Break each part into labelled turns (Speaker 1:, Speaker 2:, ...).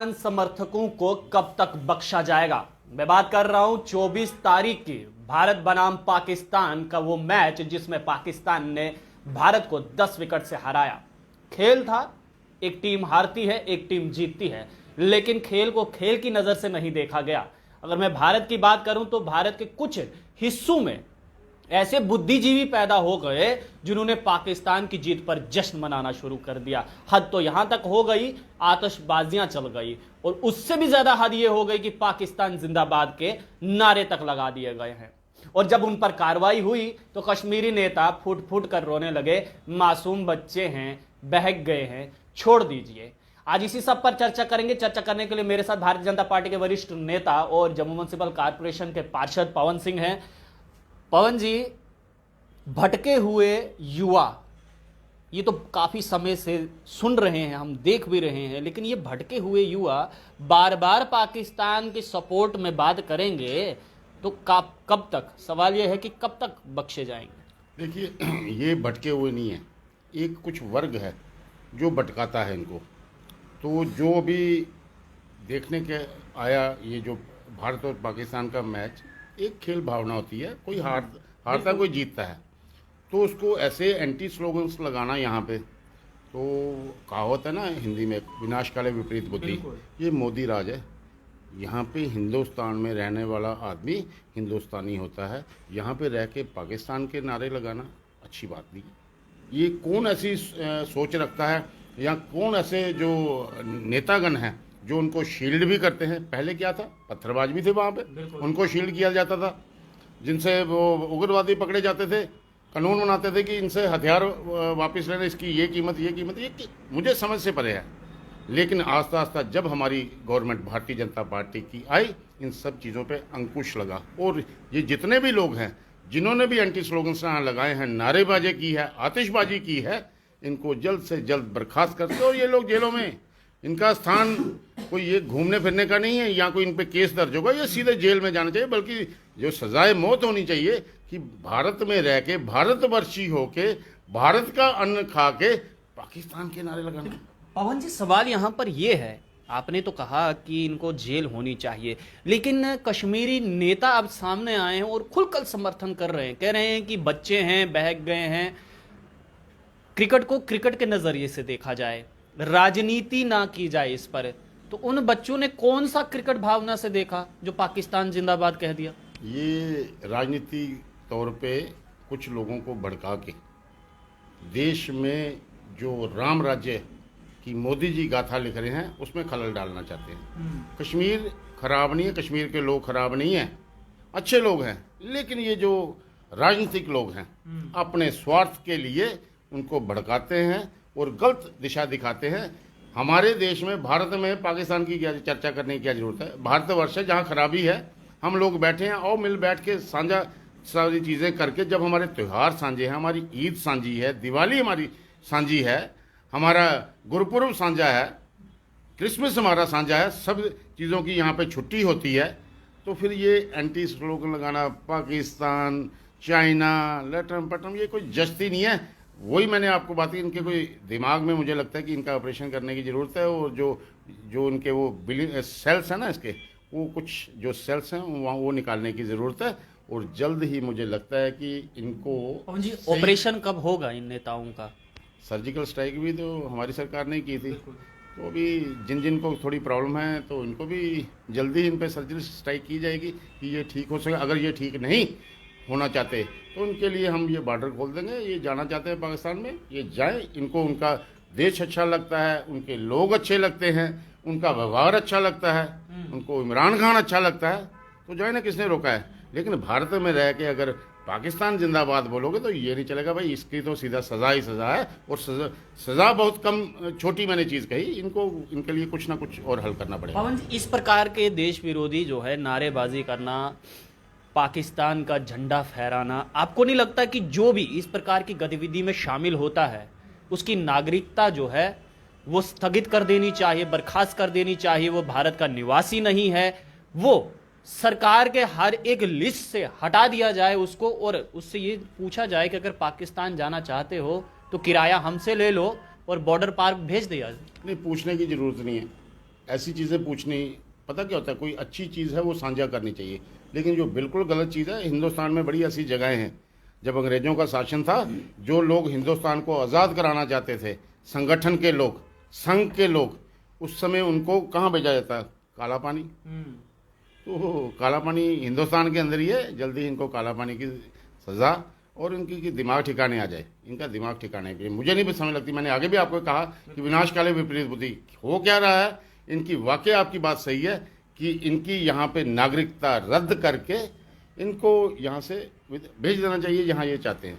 Speaker 1: समर्थकों को कब तक बख्शा जाएगा। मैं बात कर रहा हूं 24 तारीख की भारत बनाम पाकिस्तान का वो मैच जिसमें पाकिस्तान ने भारत को 10 विकेट से हराया। खेल था, एक टीम हारती है एक टीम जीतती है, लेकिन खेल को खेल की नजर से नहीं देखा गया। अगर मैं भारत की बात करूं तो भारत के कुछ हिस्सों में ऐसे बुद्धिजीवी पैदा हो गए जिन्होंने पाकिस्तान की जीत पर जश्न मनाना शुरू कर दिया। हद तो यहां तक हो गई, आतिशबाजियां चल गई, और उससे भी ज्यादा हद यह हो गई कि पाकिस्तान जिंदाबाद के नारे तक लगा दिए गए हैं। और जब उन पर कार्रवाई हुई तो कश्मीरी नेता फूट फूट कर रोने लगे, मासूम बच्चे हैं, बहक गए हैं, छोड़ दीजिए। आज इसी सब पर चर्चा करेंगे। चर्चा करने के लिए मेरे साथ भारतीय जनता पार्टी के वरिष्ठ नेता और जम्मू म्युनिसिपल कॉर्पोरेशन के पार्षद पवन सिंह हैं। पवन जी, भटके हुए युवा, ये तो काफी समय से सुन रहे हैं, हम देख भी रहे हैं, लेकिन ये भटके हुए युवा बार बार पाकिस्तान के सपोर्ट में बात करेंगे तो कब तक, सवाल ये है कि कब तक बख्शे जाएंगे।
Speaker 2: देखिए, ये भटके हुए नहीं है, एक कुछ वर्ग है जो भटकाता है इनको। तो जो अभी देखने के आया, ये जो भारत और पाकिस्तान का मैच, एक खेल भावना होती है, कोई हारता कोई जीतता है, तो उसको ऐसे एंटी स्लोगन्स लगाना यहाँ पे, तो कहावत है ना हिंदी में, विनाश काले विपरीत बुद्धि। ये मोदी राज है। यहाँ पे हिंदुस्तान में रहने वाला आदमी हिंदुस्तानी होता है, यहाँ पे रह के पाकिस्तान के नारे लगाना अच्छी बात नहीं। ये कौन ऐसी सोच रखता है, या कौन ऐसे जो नेतागण हैं जो उनको शील्ड भी करते हैं। पहले क्या था, पत्थरबाज भी थे वहाँ पे, उनको शील्ड किया जाता था, जिनसे वो उग्रवादी पकड़े जाते थे, कानून बनाते थे कि इनसे हथियार वापस लेना, इसकी ये कीमत ये मुझे समझ से परे है। लेकिन आस्ता आस्ता जब हमारी गवर्नमेंट भारतीय जनता पार्टी की आई, इन सब चीज़ों पे अंकुश लगा, और ये जितने भी लोग हैं जिन्होंने भी एंटी स्लोगन्स यहाँ लगाए हैं, नारेबाजी की है, आतिशबाजी की है, इनको जल्द से जल्द बर्खास्त करते। और ये लोग जेलों में, इनका स्थान कोई ये घूमने फिरने का नहीं है, या कोई इन पे केस दर्ज होगा, ये सीधे जेल में जाना चाहिए। बल्कि जो सजाए मौत होनी चाहिए कि भारत में रह के, भारतवर्षी होके, भारत का अन्न खा के पाकिस्तान के नारे लगाना।
Speaker 1: पवन जी, सवाल यहाँ पर यह है, आपने तो कहा कि इनको जेल होनी चाहिए, लेकिन कश्मीरी नेता अब सामने आए हैं और खुलकर समर्थन कर रहे हैं, कह रहे हैं कि बच्चे हैं, बहक गए हैं, क्रिकेट को क्रिकेट के नजरिए से देखा जाए, राजनीति ना की जाए इस पर। तो उन बच्चों ने कौन सा क्रिकेट भावना से देखा जो पाकिस्तान जिंदाबाद कह दिया।
Speaker 2: ये राजनीति तौर पे कुछ लोगों को भड़का के देश में जो राम राज्य की मोदी जी गाथा लिख रहे हैं उसमें खलल डालना चाहते हैं। कश्मीर खराब नहीं है, कश्मीर के लोग खराब नहीं हैं, अच्छे लोग हैं, लेकिन ये जो राजनीतिक लोग हैं अपने स्वार्थ के लिए उनको भड़काते हैं और गलत दिशा दिखाते हैं। हमारे देश में, भारत में पाकिस्तान की क्या चर्चा करने की क्या जरूरत है। भारतवर्ष है, जहाँ खराबी है हम लोग बैठे हैं, और मिल बैठ के साझा सारी चीज़ें करके, जब हमारे त्यौहार साझे हैं, हमारी ईद साझी है, दिवाली हमारी साझी है, हमारा गुरुपुरब साझा है, क्रिसमस हमारा साझा है, सब चीज़ों की यहाँ पे छुट्टी होती है, तो फिर ये एंटी स्लोगन लगाना, पाकिस्तान, चाइना, लटम पटम, ये कोई जस्ती नहीं है। वही मैंने आपको बात की, इनके कोई दिमाग में मुझे लगता है कि इनका ऑपरेशन करने की ज़रूरत है, और जो उनके वो सेल्स हैं ना, इसके वो कुछ जो सेल्स हैं वहाँ वो निकालने की ज़रूरत है, और जल्द ही मुझे लगता है कि इनको
Speaker 1: ऑपरेशन कब होगा इन नेताओं का।
Speaker 2: सर्जिकल स्ट्राइक भी तो हमारी सरकार ने की थी, तो अभी जिन जिन को थोड़ी प्रॉब्लम है तो इनको भी जल्दी इन पे सर्जिकल स्ट्राइक की जाएगी कि ये ठीक हो सके। अगर ये ठीक नहीं होना चाहते तो उनके लिए हम ये बॉर्डर खोल देंगे। ये जाना चाहते हैं पाकिस्तान में, ये जाए, इनको उनका देश अच्छा लगता है, उनके लोग अच्छे लगते हैं, उनका व्यवहार अच्छा लगता है, उनको इमरान खान अच्छा लगता है, तो जाए ना, किसने रोका है। लेकिन भारत में रह के अगर पाकिस्तान जिंदाबाद बोलोगे तो ये नहीं चलेगा भाई, इसकी तो सीधा सजा ही सजा है, और सजा बहुत कम छोटी मैंने चीज़ कही। इनको इनके लिए कुछ ना कुछ और हल करना पड़ेगा।
Speaker 1: पवन, इस प्रकार के देश विरोधी जो है नारेबाजी करना, पाकिस्तान का झंडा फहराना, आपको नहीं लगता कि जो भी इस प्रकार की गतिविधि में शामिल होता है उसकी नागरिकता जो है वो स्थगित कर देनी चाहिए, बर्खास्त कर देनी चाहिए, वो भारत का निवासी नहीं है, वो सरकार के हर एक लिस्ट से हटा दिया जाए उसको, और उससे ये पूछा जाए कि अगर पाकिस्तान जाना चाहते हो तो किराया हमसे ले लो और बॉर्डर पार भेज दिया।
Speaker 2: नहीं, पूछने की जरूरत नहीं है। ऐसी चीज़ें पूछनी, पता क्या होता है, कोई अच्छी चीज़ है वो साझा करनी चाहिए, लेकिन जो बिल्कुल गलत चीज़ है, हिंदुस्तान में बड़ी ऐसी जगहें हैं जब अंग्रेज़ों का शासन था, जो लोग हिंदुस्तान को आज़ाद कराना चाहते थे, संगठन के लोग, संघ के लोग, उस समय उनको कहाँ भेजा जाता? काला पानी। तो काला पानी हिंदुस्तान के अंदर ही है, जल्दी इनको काला पानी की सज़ा और इनकी कि दिमाग ठिकाने आ जाए, इनका दिमाग ठिकाने पे। मुझे नहीं भी समझ लगती, मैंने आगे भी आपको कहा कि विनाशकाले विपरीत बुद्धि हो क्या रहा है इनकी। वाकई आपकी बात सही है कि इनकी यहाँ पे नागरिकता रद्द करके इनको यहाँ से भेज देना चाहिए जहाँ ये चाहते हैं।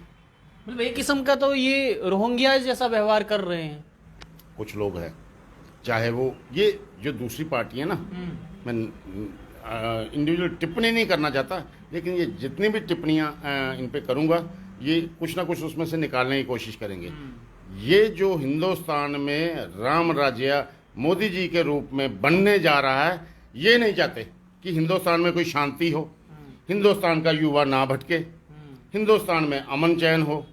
Speaker 1: मतलब एक किस्म का तो ये रोहिंग्या जैसा व्यवहार कर रहे हैं
Speaker 2: कुछ लोग हैं, चाहे वो ये जो दूसरी पार्टी है ना, मैं इंडिविजुअल टिप्पणी नहीं करना चाहता, लेकिन ये जितनी भी टिप्पणियाँ इन पे करूँगा, ये कुछ ना कुछ उसमें से निकालने की कोशिश करेंगे। ये जो हिंदुस्तान में राम राज्य मोदी जी के रूप में बनने जा रहा है, ये नहीं चाहते कि हिंदुस्तान में कोई शांति हो, हिंदुस्तान का युवा ना भटके, हिंदुस्तान में अमन चैन हो,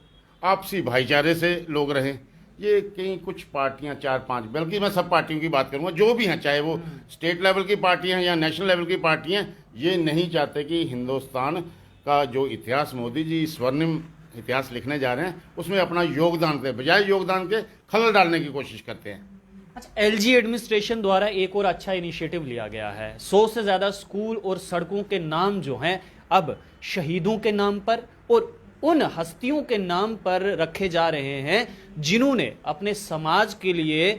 Speaker 2: आपसी भाईचारे से लोग रहें। ये कई कुछ पार्टियां, 4-5, बल्कि मैं सब पार्टियों की बात करूंगा, जो भी हैं, चाहे वो स्टेट लेवल की पार्टियां या नेशनल लेवल की पार्टियां, ये नहीं चाहते कि हिंदुस्तान का जो इतिहास मोदी जी स्वर्णिम इतिहास लिखने जा रहे हैं उसमें अपना योगदान दें, बजाय योगदान के खलल डालने की कोशिश करते हैं।
Speaker 1: अच्छा, एलजी एडमिनिस्ट्रेशन द्वारा एक और अच्छा इनिशिएटिव लिया गया है। 100 से ज्यादा स्कूल और सड़कों के नाम जो हैं अब शहीदों के नाम पर और उन हस्तियों के नाम पर रखे जा रहे हैं जिन्होंने अपने समाज के लिए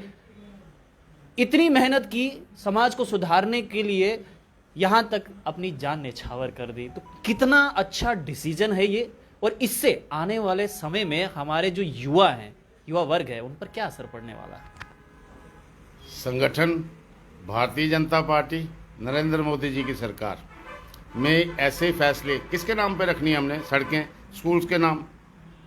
Speaker 1: इतनी मेहनत की, समाज को सुधारने के लिए यहां तक अपनी जान न्यौछावर कर दी। तो कितना अच्छा डिसीजन है ये, और इससे आने वाले समय में हमारे जो युवा हैं, युवा वर्ग है, उन पर क्या असर पड़ने वाला है?
Speaker 2: संगठन भारतीय जनता पार्टी, नरेंद्र मोदी जी की सरकार में ऐसे फैसले किसके नाम पे रखनी है हमने? सड़कें, स्कूल्स के नाम,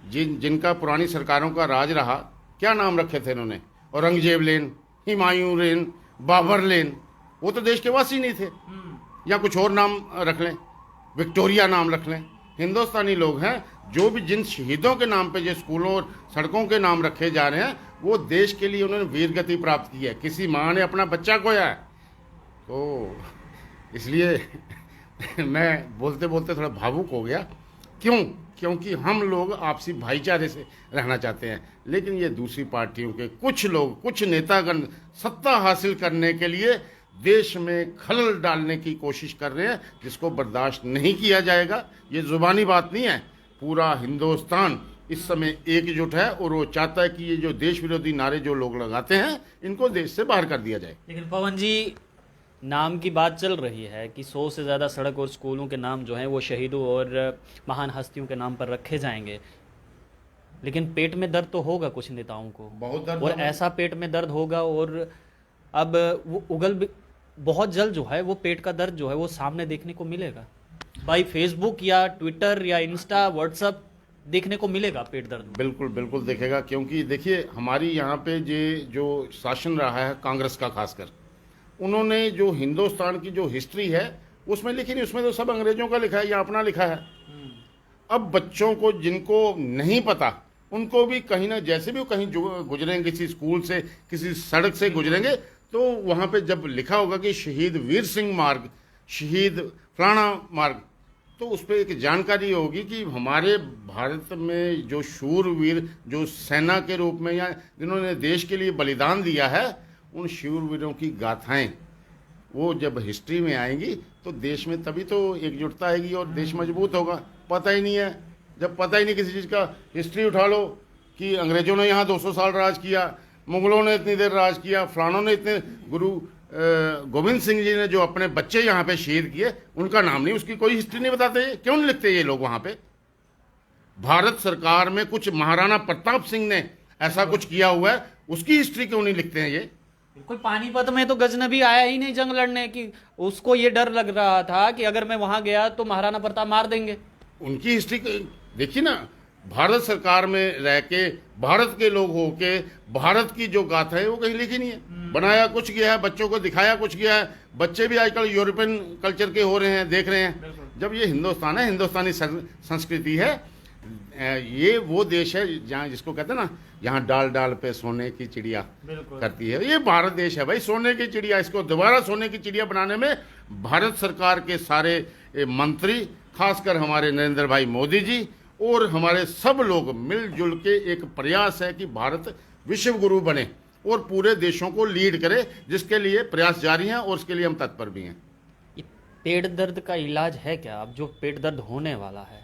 Speaker 2: जिनका पुरानी सरकारों का राज रहा, क्या नाम रखे थे इन्होंने? औरंगजेब लेन, हुमायूं लेन, बाबर लेन, वो तो देश के वासी नहीं थे। या कुछ और नाम रख लें, विक्टोरिया नाम रख लें। हिंदुस्तानी लोग हैं, जो भी जिन शहीदों के नाम पे जो स्कूलों और सड़कों के नाम रखे जा रहे हैं, वो देश के लिए उन्होंने वीर गति प्राप्त की है। किसी माँ ने अपना बच्चा खोया है, तो इसलिए मैं बोलते बोलते थोड़ा भावुक हो गया। क्यों? क्योंकि हम लोग आपसी भाईचारे से रहना चाहते हैं, लेकिन ये दूसरी पार्टियों के कुछ लोग, कुछ नेतागण सत्ता हासिल करने के लिए देश में खलल डालने की कोशिश कर रहे हैं, जिसको बर्दाश्त नहीं किया जाएगा। ये जुबानी बात नहीं है, पूरा हिंदुस्तान इस समय एकजुट है और वो चाहता है कि ये जो देश विरोधी नारे जो लोग लगाते हैं, इनको देश से बाहर कर दिया जाए।
Speaker 1: लेकिन पवन जी, नाम की बात चल रही है कि 100 से ज़्यादा सड़क और स्कूलों के नाम जो हैं वो शहीदों और महान हस्तियों के नाम पर रखे जाएंगे, लेकिन पेट में दर्द तो होगा कुछ नेताओं को,
Speaker 2: बहुत दर्द
Speaker 1: और
Speaker 2: होगा।
Speaker 1: ऐसा पेट में दर्द होगा, और अब वो बहुत जल्द जो है वो पेट का दर्द जो है वो सामने देखने को मिलेगा। भाई फेसबुक या ट्विटर या इंस्टा, व्हाट्सएप देखने को मिलेगा पेट दर्द।
Speaker 2: बिल्कुल बिल्कुल देखेगा, क्योंकि देखिए हमारी यहाँ पे जो शासन रहा है कांग्रेस का, खासकर उन्होंने जो हिंदुस्तान की जो हिस्ट्री है उसमें लिखी नहीं, उसमें तो सब अंग्रेजों का लिखा है या अपना लिखा है। अब बच्चों को, जिनको नहीं पता, उनको भी कहीं ना, जैसे भी वो कहीं गुजरेंगे, किसी स्कूल से, किसी सड़क से गुजरेंगे, तो वहाँ पे जब लिखा होगा कि शहीद वीर सिंह मार्ग, शहीद फलाना मार्ग, तो उस पर एक जानकारी होगी कि हमारे भारत में जो शूरवीर, जो सेना के रूप में या जिन्होंने देश के लिए बलिदान दिया है, उन शूरवीरों की गाथाएं वो जब हिस्ट्री में आएंगी तो देश में तभी तो एकजुटता आएगी और देश मजबूत होगा। पता ही नहीं है, जब पता ही नहीं किसी चीज़ का, हिस्ट्री उठा लो कि अंग्रेजों ने यहाँ 200 साल राज किया, मुगलों ने इतनी देर राज किया, फलानों ने इतने, गुरु गोविंद सिंह जी ने जो अपने बच्चे यहाँ पे शहीद किए, उनका नाम नहीं, उसकी कोई हिस्ट्री नहीं बताते। क्यों नहीं लिखते ये लोग? वहाँ पे भारत सरकार में कुछ महाराणा प्रताप सिंह ने ऐसा कुछ किया हुआ है, उसकी हिस्ट्री क्यों नहीं लिखते हैं ये?
Speaker 1: बिल्कुल, पानीपत में तो गजनबी आया ही नहीं जंग लड़ने की, उसको ये डर लग रहा था कि अगर मैं वहां गया तो महाराणा प्रताप मार देंगे।
Speaker 2: उनकी हिस्ट्री देखिए ना, भारत सरकार में रह के, भारत के लोग हो के, भारत की जो गाथा है वो कहीं लिखी नहीं है। बनाया कुछ गया है, बच्चों को दिखाया कुछ गया है। बच्चे भी आजकल यूरोपियन कल्चर के हो रहे हैं, देख रहे हैं। जब ये हिंदुस्तान है, हिंदुस्तानी संस्कृति है, ये वो देश है जहाँ, जिसको कहते हैं ना, जहाँ डाल डाल पे सोने की चिड़िया करती है, ये भारत देश है भाई, सोने की चिड़िया। इसको दोबारा सोने की चिड़िया बनाने में भारत सरकार के सारे मंत्री, खासकर हमारे नरेंद्र भाई मोदी जी और हमारे सब लोग मिलजुल के एक प्रयास है कि भारत विश्व गुरु बने और पूरे देशों को लीड करे, जिसके लिए प्रयास जारी हैं और उसके लिए हम तत्पर भी हैं।
Speaker 1: ये पेट दर्द का इलाज है क्या? अब जो पेट दर्द होने वाला है,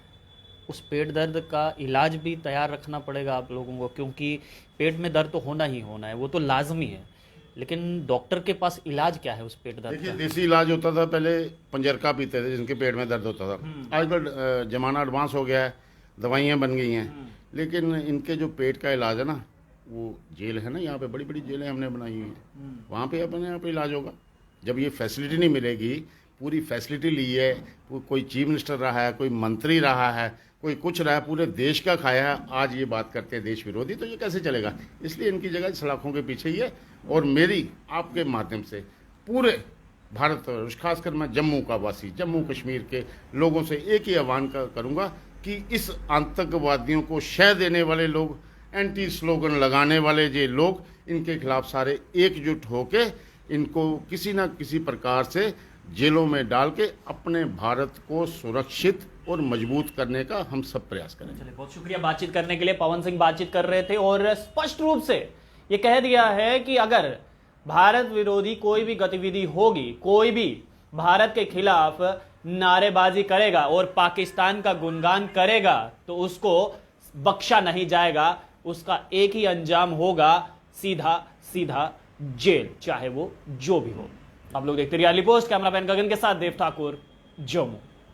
Speaker 1: उस पेट दर्द का इलाज भी तैयार रखना पड़ेगा आप लोगों को, क्योंकि पेट में दर्द तो होना ही होना है, वो तो लाजमी है। लेकिन डॉक्टर के पास इलाज क्या है उस पेट दर्द
Speaker 2: देखिए,
Speaker 1: का?
Speaker 2: देसी इलाज होता था पहले, पंजरका पीते थे जिनके पेट में दर्द होता था। आजकल जमाना एडवांस हो गया है, दवाइयाँ बन गई हैं, लेकिन इनके जो पेट का इलाज है ना, वो जेल है ना, यहाँ पे बड़ी बड़ी जेलें हमने बनाई हुई हैं, वहाँ पे अपने यहाँ पे इलाज होगा। जब ये फैसिलिटी नहीं मिलेगी, पूरी फैसिलिटी ली है, कोई चीफ मिनिस्टर रहा है, कोई मंत्री रहा है, कोई कुछ रहा है, पूरे देश का खाया है, आज ये बात करते हैं देश विरोधी, तो ये कैसे चलेगा? इसलिए इनकी जगह सलाखों के पीछे ही है। और मेरी आपके माध्यम से पूरे भारत, खासकर मैं जम्मू का वासी, जम्मू कश्मीर के लोगों से एक ही आह्वान करूँगा कि इस आतंकवादियों को शह देने वाले लोग, एंटी स्लोगन लगाने वाले जो लोग, इनके खिलाफ सारे एकजुट होके इनको किसी ना किसी प्रकार से जेलों में डाल के अपने भारत को सुरक्षित और मजबूत करने का हम सब प्रयास करें।
Speaker 1: चलिए, बहुत शुक्रिया बातचीत करने के लिए। पवन सिंह बातचीत कर रहे थे और स्पष्ट रूप से ये कह दिया है कि अगर भारत विरोधी कोई भी गतिविधि होगी, कोई भी भारत के खिलाफ नारेबाजी करेगा और पाकिस्तान का गुणगान करेगा, तो उसको बख्शा नहीं जाएगा। उसका एक ही अंजाम होगा, सीधा सीधा जेल, चाहे वो जो भी हो। आप लोग देखते रहिए रियली पोस्ट। कैमरामैन गगन के साथ देव ठाकुर, जम्मू।